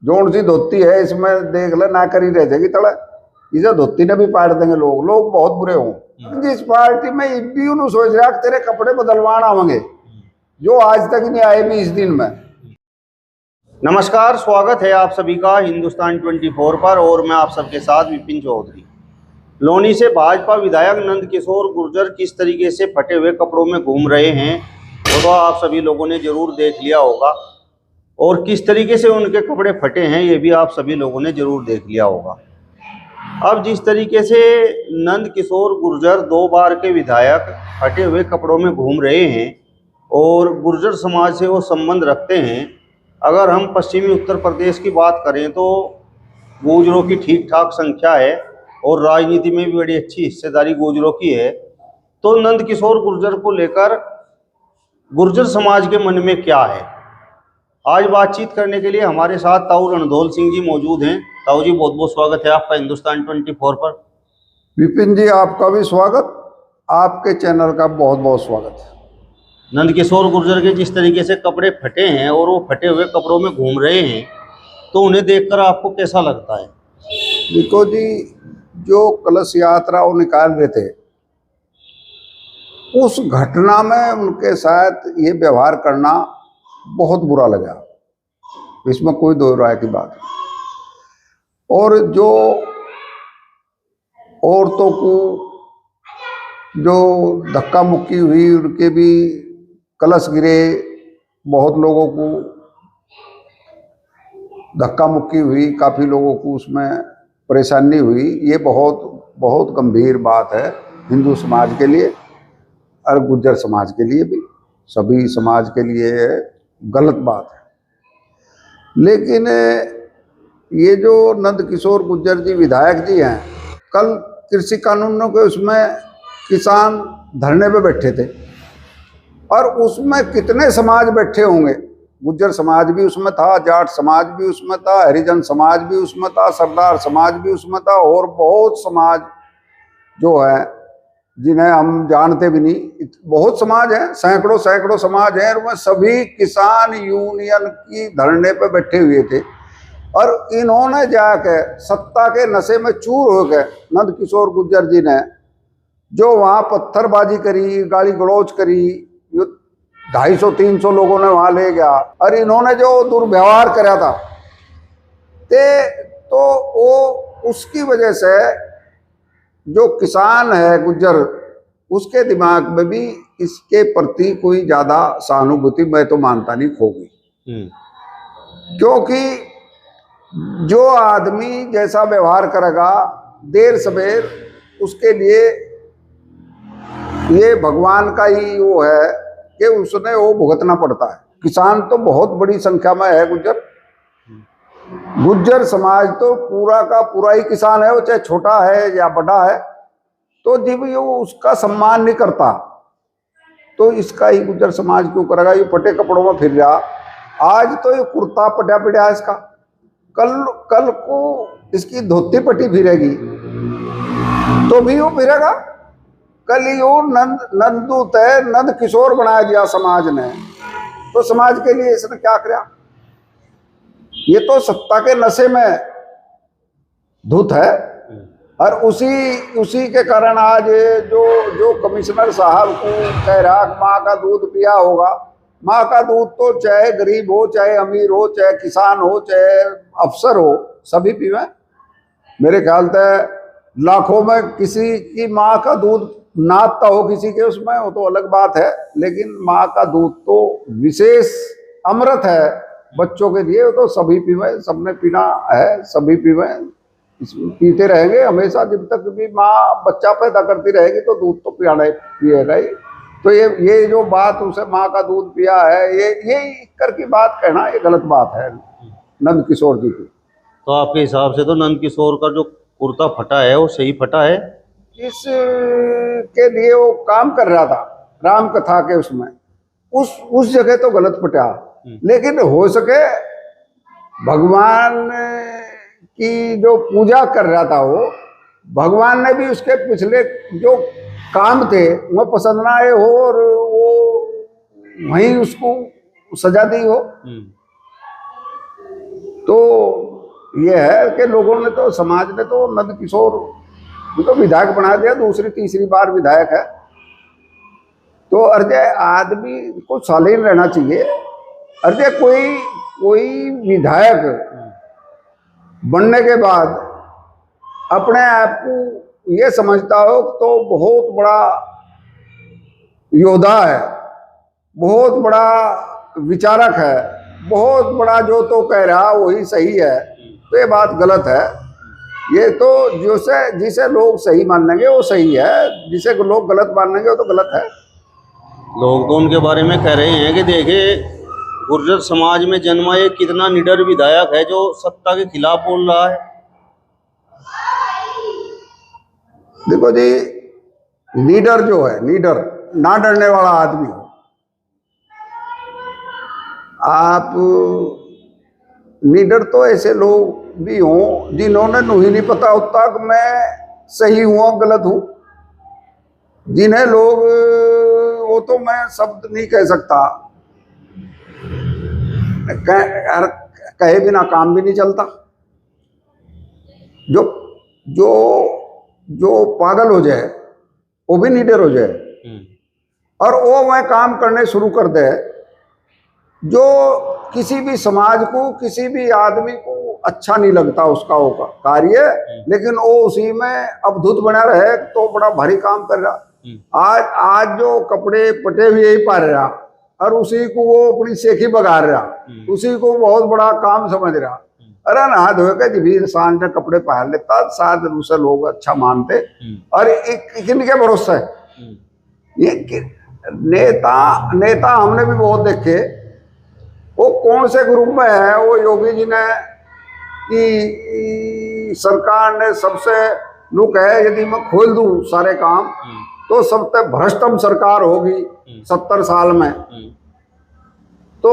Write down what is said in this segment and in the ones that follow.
Zone सी धोती है इसमें देख ले ना करी रह जाएगी तड़ा, इसे धोती ने भी पाट देंगे लोग बहुत बुरे हों। जिस पार्टी में भी उन्होंने सोच रहा कि तेरे कपड़े बदलवान आवेंगे, जो आज तक नहीं आए भी इस दिन में। नमस्कार, स्वागत है आप सभी का हिंदुस्तान 24 पर और मैं आप सबके साथ विपिन चौधरी। लोनी से भाजपा विधायक नंदकिशोर गुर्जर किस तरीके से फटे हुए कपड़ों में घूम रहे हैं वो तो आप सभी लोगों ने जरूर देख लिया होगा, और किस तरीके से उनके कपड़े फटे हैं ये भी आप सभी लोगों ने जरूर देख लिया होगा। अब जिस तरीके से नंदकिशोर गुर्जर 2 बार के विधायक फटे हुए कपड़ों में घूम रहे हैं और गुर्जर समाज से वो संबंध रखते हैं, अगर हम पश्चिमी उत्तर प्रदेश की बात करें तो गुर्जरों की ठीक ठाक संख्या है और राजनीति में भी बड़ी अच्छी हिस्सेदारी गुर्जरों की है। तो नंदकिशोर गुर्जर को लेकर गुर्जर समाज के मन में क्या है, आज बातचीत करने के लिए हमारे साथ ताऊ रणधौल सिंह जी मौजूद हैं। ताऊ जी, बहुत बहुत स्वागत है आपका हिंदुस्तान 24 पर। विपिन जी, आपका भी स्वागत, आपके चैनल का बहुत बहुत स्वागत है। नंदकिशोर गुर्जर के जिस तरीके से कपड़े फटे हैं और वो फटे हुए कपड़ों में घूम रहे हैं, तो उन्हें देखकर आपको कैसा लगता है? देखो जी, जो कलश यात्रा वो निकाल रहे थे, उस घटना में उनके साथ ये व्यवहार करना बहुत बुरा लगा, इसमें कोई दो राय की बात नहीं। और जो औरतों को जो धक्का मुक्की हुई, उनके भी कलश गिरे, बहुत लोगों को धक्का मुक्की हुई, काफ़ी लोगों को उसमें परेशानी हुई। ये बहुत बहुत गंभीर बात है हिंदू समाज के लिए और गुर्जर समाज के लिए भी, सभी समाज के लिए गलत बात है। लेकिन ये जो नंदकिशोर गुर्जर जी विधायक जी हैं, कल कृषि कानूनों के उसमें किसान धरने पे बैठे थे और उसमें कितने समाज बैठे होंगे। गुर्जर समाज भी उसमें था, जाट समाज भी उसमें था, हरिजन समाज भी उसमें था, सरदार समाज भी उसमें था, और बहुत समाज जो है जिन्हें हम जानते भी नहीं, बहुत समाज हैं, सैकड़ों सैकड़ों समाज हैं, और वह सभी किसान यूनियन की धरने पे बैठे हुए थे। और इन्होंने जाके सत्ता के नशे में चूर हो गए, नंदकिशोर गुर्जर जी ने जो वहाँ पत्थरबाजी करी, गाली गलौज करी, 250-300 लोगों ने वहाँ ले गया, और इन्होंने जो दुर्व्यवहार करा था तो वो उसकी वजह से जो किसान है गुर्जर, उसके दिमाग में भी इसके प्रति कोई ज़्यादा सहानुभूति मैं तो मानता नहीं होगी। क्योंकि जो आदमी जैसा व्यवहार करेगा देर सवेर उसके लिए ये भगवान का ही वो है कि उसने वो भुगतना पड़ता है। किसान तो बहुत बड़ी संख्या में है गुर्जर समाज तो पूरा का पूरा ही किसान है, वो चाहे छोटा है या बड़ा है। तो जब ये उसका सम्मान नहीं करता तो इसका ही गुर्जर समाज क्यों करेगा? ये फटे कपड़ों में फिर रहा, आज तो ये कुर्ता पटा पिटा है इसका, कल को इसकी धोती पटी फिरेगी तो भी वो फिरेगा। कल यो नंदूत है, नंद किशोर बना दिया समाज ने, तो समाज के लिए इसने क्या किया? ये तो सत्ता के नशे में धुत है, और उसी के कारण आज जो कमिश्नर साहब को कह रहा माँ का दूध पिया होगा। माँ का दूध तो चाहे गरीब हो, चाहे अमीर हो, चाहे किसान हो, चाहे अफसर हो, सभी पीवे। मेरे ख्याल से लाखों में किसी की माँ का दूध नाता हो किसी के उसमें, वो तो अलग बात है, लेकिन माँ का दूध तो विशेष अमृत है बच्चों के लिए, वो तो सभी पीवे, सबने पीना है, सभी पीवे, पीते रहेंगे हमेशा। जब तक भी माँ बच्चा पैदा करती रहेगी तो दूध तो पिएगा ही। तो ये जो बात उसे माँ का दूध पिया है, ये कर की बात कहना ये गलत बात है नंदकिशोर जी की। तो आपके हिसाब से तो नंदकिशोर का जो कुर्ता फटा है वो सही फटा है? इसके लिए वो काम कर रहा था राम कथा के उसमें, उस जगह तो गलत फटा, लेकिन हो सके भगवान की जो पूजा कर रहा था वो, भगवान ने भी उसके पिछले जो काम थे वो पसंद ना आए हो और वो वहीं उसको सजा दी हो। तो ये है कि लोगों ने तो, समाज ने तो नंद किशोर उनको विधायक बना दिया, दूसरी तीसरी बार विधायक है। तो अर्जय आदमी को शालीन रहना चाहिए। अर्जय कोई विधायक बनने के बाद अपने आप को ये समझता हो तो बहुत बड़ा योद्धा है, बहुत बड़ा विचारक है, बहुत बड़ा जो तो कह रहा वही सही है, तो ये बात गलत है। ये तो जिसे लोग सही मान लेंगे वो सही है, जिसे लोग गलत मान लेंगे वो तो गलत है। लोग तो उनके बारे में कह रहे हैं कि देखिए गुर्जर समाज में जन्मा एक कितना निडर विधायक है जो सत्ता के खिलाफ बोल रहा है। देखो जी, लीडर जो है, लीडर ना डरने वाला आदमी हो। आप लीडर तो ऐसे लोग भी हों जिन्होंने नहीं नहीं पता होता कि मैं सही हूँ गलत हूँ, जिन्हें लोग, वो तो मैं शब्द नहीं कह सकता, कहे बिना काम भी नहीं चलता। जो जो जो पागल हो जाए वो भी लीडर हो जाए और वो वह काम करने शुरू कर दे जो किसी भी समाज को, किसी भी आदमी को अच्छा नहीं लगता उसका वो कार्य, लेकिन वो उसी में अवधुत बना रहे तो बड़ा भारी काम कर रहा। आज जो कपड़े पटे हुए ही पा रहा और उसी को वो अपनी सेखी बगा रहा, उसी को बहुत बड़ा काम समझ रहा। अरे नहा धोए के भी इंसान ने कपड़े पहन लेता, शायद दूसरे लोग अच्छा मानते। और किनके भरोसे ये नेता हमने भी बहुत देखे, वो कौन से ग्रुप में है। वो योगी जी ने कि सरकार ने सबसे लुक है, यदि मैं खोल दूं सारे काम तो सबसे भ्रष्टम सरकार होगी 70 साल में। तो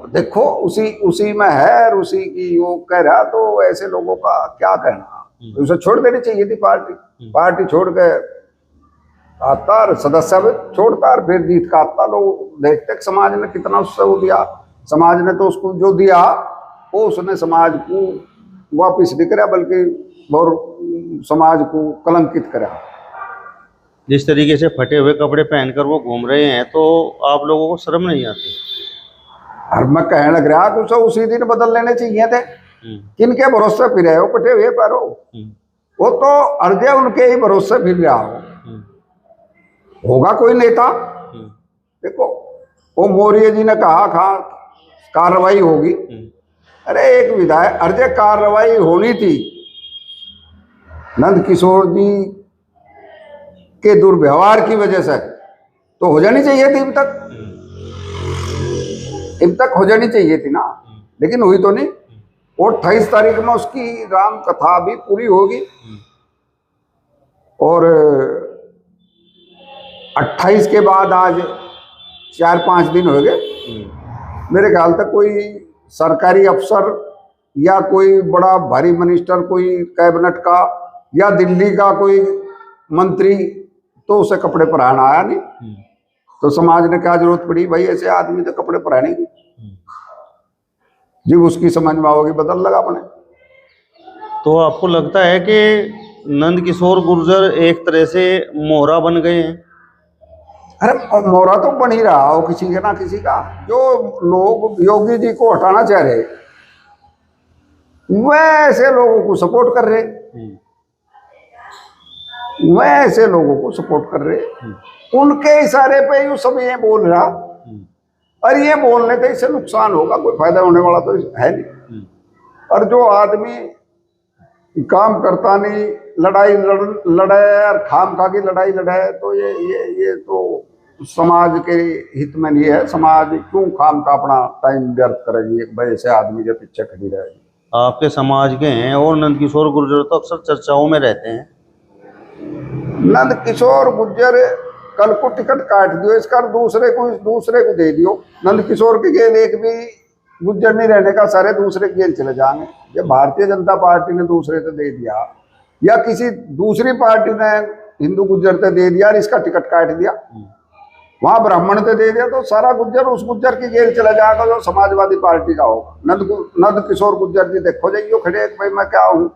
देखो उसी में है और उसी की वो कह रहा, तो ऐसे लोगों का क्या कहना। उसे छोड़ देनी चाहिए थी पार्टी छोड़ के आता और सदस्य भी छोड़ता और फिर जीत का आता। लोग देखते समाज ने कितना उससे वो दिया, समाज ने तो उसको जो दिया वो उसने समाज को वापिस नहीं करा बल्कि और समाज को कलंकित करा। जिस तरीके से फटे हुए कपड़े पहनकर वो घूम रहे हैं तो आप लोगों को शर्म नहीं आती? और मैं कहने लग रहा कि उसे उसी दिन बदल लेने चाहिए थे। किनके भरोसे फिर हो पटे हुए पैरों? वो तो अर्जय उनके ही भरोसे फिर रहा होगा कोई नेता। देखो वो मौर्य जी ने कहा कार्रवाई होगी। अरे एक विधायक अर्जय, कार्रवाई होनी थी नंद किशोर जी के दुर्व्यवहार की वजह से, तो हो जानी चाहिए थी अब तक हो जानी चाहिए थी ना, लेकिन हुई तो नहीं। और 28 तारीख में उसकी राम कथा भी पूरी होगी और 28 के बाद आज 4-5 दिन हो गए। मेरे ख्याल तक कोई सरकारी अफसर या कोई बड़ा भारी मिनिस्टर, कोई कैबिनेट का या दिल्ली का कोई मंत्री तो उसे कपड़े पहनाना आया नहीं। तो समाज ने क्या जरूरत पड़ी भाई ऐसे आदमी तो कपड़े पहने की? जब उसकी समझ में आओगी बदल लगा अपने। तो आपको लगता है कि नंद किशोर गुर्जर एक तरह से मोहरा बन गए हैं? अरे मोहरा तो बन ही रहा हो किसी के ना किसी का। जो लोग योगी जी को हटाना चाह रहे वैसे लोगों को सपोर्ट कर रहे, वैसे लोगों को सपोर्ट कर रहे, उनके इशारे पे ही सब ये बोल रहा। और ये बोलने से इससे नुकसान होगा, कोई फायदा होने वाला तो है नहीं। और जो आदमी काम करता नहीं, लड़ाई लड़े और खाम खा की लड़ाई लड़े, तो ये तो समाज के हित में नहीं है। समाज क्यों खाम का अपना टाइम व्यर्थ करेगी एक वजह से आदमी के पीछे खड़ी रहेगी। आपके समाज के हैं और नंद किशोर गुर्जर तो अक्सर चर्चाओं में रहते हैं। नंद किशोर गुर्जर कल को टिकट काट दियो इसका, दूसरे को दे दियो। नंद किशोर के गेल एक भी गुर्जर नहीं रहने का, सारे दूसरे के गेल चले जाएंगे। ये भारतीय जनता पार्टी ने दूसरे से दे दिया या किसी दूसरी पार्टी ने हिंदू गुर्जर से दे दिया और इसका टिकट काट दिया, वहां ब्राह्मण पे दे दिया तो सारा गुज्जर उस गुज्जर की जेल चला जाएगा जो समाजवादी पार्टी का होगा। नंद किशोर गुज्जर जी देखो जाइए खड़े, भाई मैं क्या हूँ,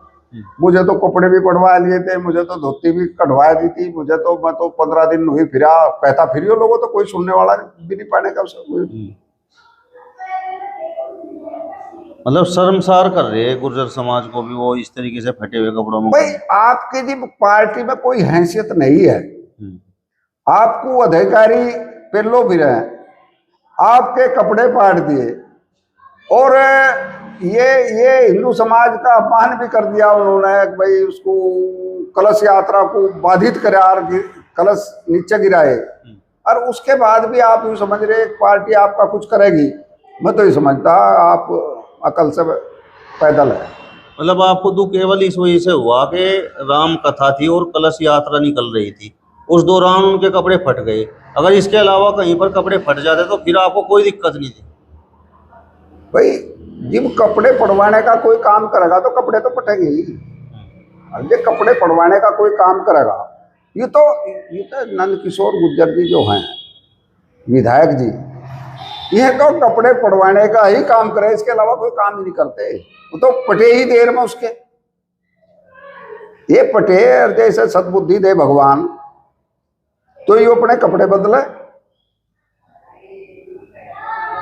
मुझे तो कपड़े भी पढ़वा लिए थे, मुझे तो धोती भी कढ़वा दी थी, मैं तो 15 दिन हुई फिरा, कहता फिरियो लोगों तो कोई सुनने वाला भी नहीं पाने का। मतलब शर्मसार कर रहे हैं गुर्जर समाज को भी वो इस तरीके से फटे हुए कपड़ों में। भाई आपकी जी पार्टी में कोई हैसियत नहीं है, आपको अधिकारी पेलो फिर है, आपके कपड़े पाट दिए और ये हिंदू समाज का अपमान भी कर दिया उन्होंने। भाई उसको कलश यात्रा को बाधित करे और कलश नीचे गिराए, और उसके बाद भी आप यूँ समझ रहे एक पार्टी आपका कुछ करेगी। मैं तो ये समझता आप अकल से पैदल है। मतलब आपको दुख केवल इस वजह से हुआ कि राम कथा थी और कलश यात्रा निकल रही थी, उस दौरान उनके कपड़े फट गए। अगर इसके अलावा कहीं पर कपड़े फट जाते तो फिर आपको कोई दिक्कत नहीं थी। भाई जब कपड़े पड़वाने का कोई काम करेगा तो कपड़े तो फटेंगे ही। ये कपड़े पड़वाने का कोई काम करेगा, ये तो नंद किशोर गुर्जर जी जो हैं विधायक जी, ये तो कपड़े पड़वाने का ही काम करे, इसके अलावा कोई काम ही नहीं करते। वो तो पटे ही देर में उसके, ये पटे जैसे सद्बुद्धि दे भगवान तो ये अपने कपड़े बदले।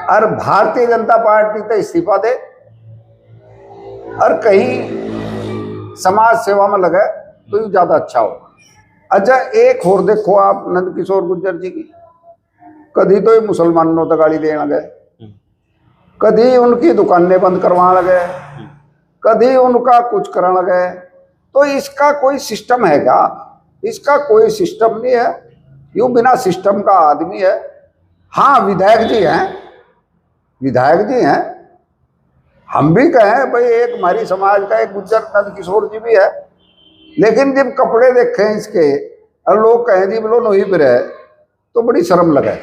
और भारतीय जनता पार्टी तो इस्तीफा दे और कहीं समाज सेवा में लगे तो ये ज्यादा अच्छा हो। अच्छा एक और देखो आप नंद किशोर गुर्जर जी की, कभी तो ये मुसलमानों तक गाली देने लगे, कभी उनकी दुकानें बंद करवा लगे, कभी उनका कुछ करने लगे। तो इसका कोई सिस्टम है क्या? इसका कोई सिस्टम नहीं है, यूं बिना सिस्टम का आदमी है। हाँ विधायक जी हैं, विधायक जी हैं, हम भी कहें भाई एक हमारी समाज का एक गुज्जर नंद किशोर जी भी है, लेकिन जब कपड़े देखें इसके और लोग कहें जी बोलो नहीं फिर है तो बड़ी शर्म लगे।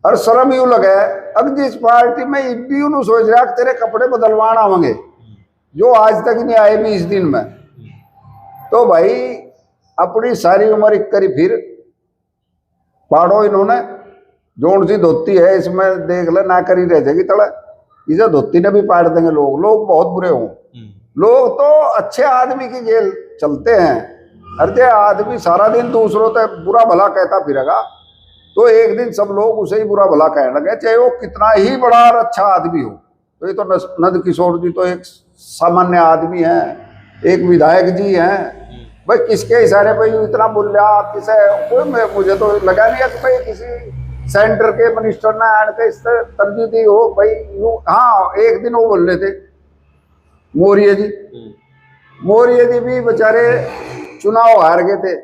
और शर्म यूं लगे अब जिस पार्टी में भी उन्होंने सोच रहा कि तेरे कपड़े बदलवाना आवेंगे जो आज तक नहीं आए 20 दिन में, तो भाई अपनी सारी उम्र एक करी फिर पाड़ो। इन्होंने जोड़ सी धोती है इसमें देख ले ना करी रह जाएगी तड़ा, इसे धोती ने भी पाड़ देंगे लोग। लोग बहुत बुरे हों, लोग तो अच्छे आदमी की जेल चलते हैं। अरे आदमी सारा दिन दूसरों से बुरा भला कहता फिरेगा तो एक दिन सब लोग उसे ही बुरा भला कहने लगे, चाहे वो कितना ही बड़ा और अच्छा आदमी हो। तो ये तो नंद किशोर जी तो एक सामान्य आदमी है, एक विधायक जी हैं। भाई किसके इशारे पे इतना बोल रहा किसे कोई, मुझे तो लगा नहीं है कि भाई किसी सेंटर के मिनिस्टर ने आने के इस तरजीह दी हो भाई यूं। हाँ एक दिन वो बोल रहे थे मौर्य जी, मौर्य जी भी बेचारे चुनाव हार गए थे।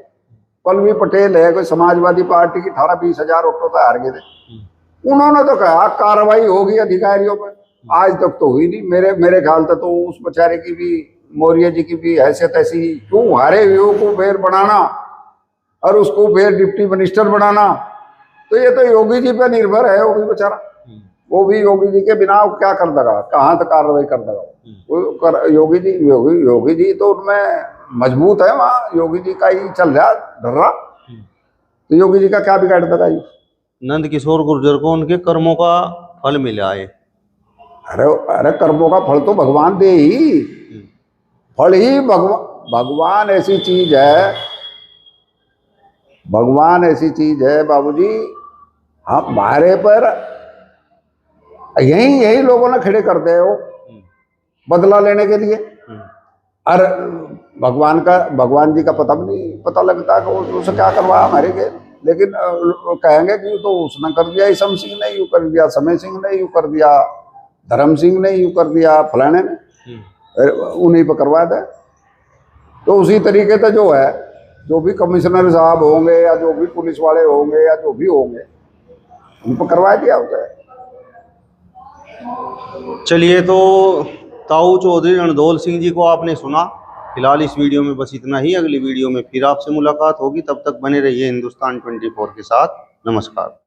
पल्लवी पटेल है कोई समाजवादी पार्टी की, 18-20 हजार वोटों से हार गए थे। उन्होंने तो कहा कार्रवाई होगी अधिकारियों पर, आज तक तो हुई नहीं। मेरे ख्याल से तो उस बेचारे की भी मौर्य जी की भी हैसियत ऐसी, क्यों हारे हुए को फिर बनाना और उसको फिर डिप्टी मिनिस्टर बनाना, तो ये तो योगी जी पे निर्भर है। वो भी बेचारा, वो भी योगी जी के बिना क्या कर देगा, कहाँ तक कार्रवाई कर देगा योगी जी। योगी जी तो उनमें मजबूत है, वहाँ योगी जी का ही चल रहा धर्रा, तो योगी जी का क्या बिगाड़ देगा ये। नंद किशोर गुर्जर को उनके कर्मों का फल मिला है। अरे कर्मों का फल तो भगवान दे ही, फल ही भगवान ऐसी चीज है, भगवान ऐसी चीज है बाबूजी। हम हमारे पर यही लोगों ने खड़े कर दे हो बदला लेने के लिए। और भगवान जी का पता लगता कि उसे क्या करवाया हमारे के, लेकिन कहेंगे कि तो उसने कर दिया ईसम सिंह ने, यूँ कर दिया समय सिंह ने, यूँ कर दिया धर्म सिंह ने, यूँ कर दिया फलाने ने, उन्हीं पर करवा दे। तो उसी तरीके से जो है, जो भी कमिश्नर साहब होंगे या जो भी पुलिस वाले होंगे या जो भी होंगे उन पर करवा दिया होता है। चलिए, तो ताऊ चौधरी रणधौल सिंह जी को आपने सुना। फिलहाल इस वीडियो में बस इतना ही। अगली वीडियो में फिर आपसे मुलाकात होगी, तब तक बने रहिए हिंदुस्तान 24 के साथ। नमस्कार।